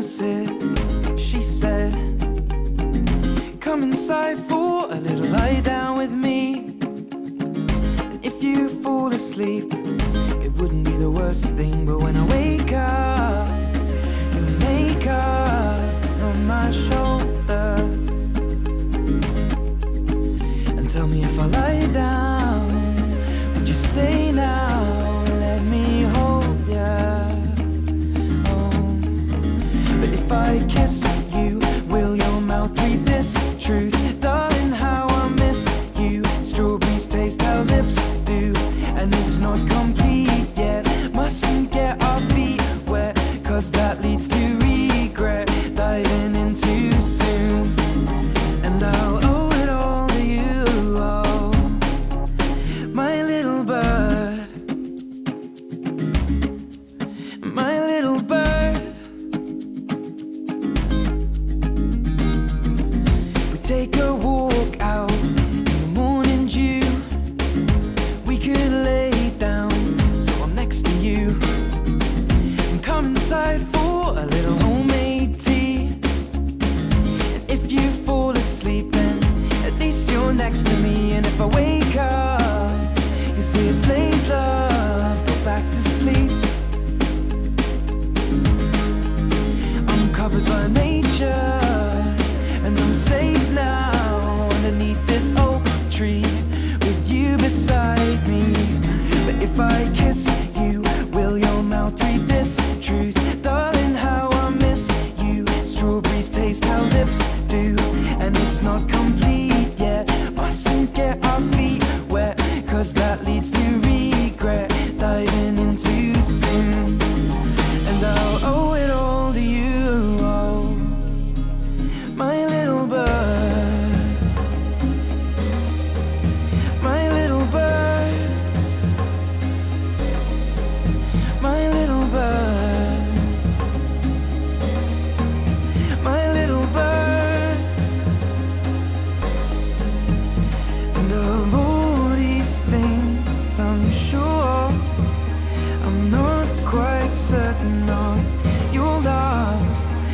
does it, she said. Come inside for a little lie down with me. And if you fall asleep, it wouldn't be the worst thing. But when I wake up, your makeup is on my shoulder. And tell me if I lie down, would you stay now and let me hold ya? Oh. But if I kiss you, will your mouth read this truth? Darling, how I miss you. Strawberries taste how lips do, and it's not complete yet. Mustn't get our feet wet, cause that leads to regret. Diving in too soon, and I'll owe it all to you. Oh, my little bird, my little bird. We take a walk out in the morning dew. We could lay down so I'm next to you, and come inside for a little homemade tea. And if you fall asleep, then at least you're next to me. And if I wake up, you say it's late, love, go back to sleep. I'm covered by nature, and I'm safe now underneath this oak tree with you beside me. But if I kiss you, will your mouth read this truth? Darling, how I miss you. Strawberries taste how lips do, and it's not complete yet. Mustn't get our feet wet, cause that leads to regret. Diving in too soon, and I'll owe it all to you. Oh, my little bird, my little bird, my little bird, my little bird. And of all these things, I'm sure I'm not quite certain of your love.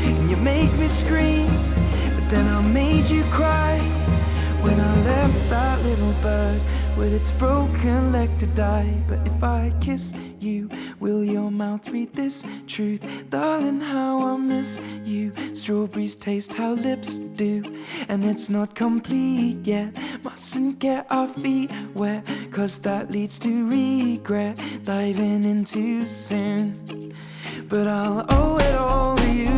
And you make me scream, but then I made you cry when I left that little bird with its broken leg to die. But if I kiss you, will your mouth read this truth? Darling, how I miss you. Strawberries taste how lips do, and it's not complete yet. Mustn't get our feet wet, cause that leads to regret. Diving in too soon, but I'll owe it all to you.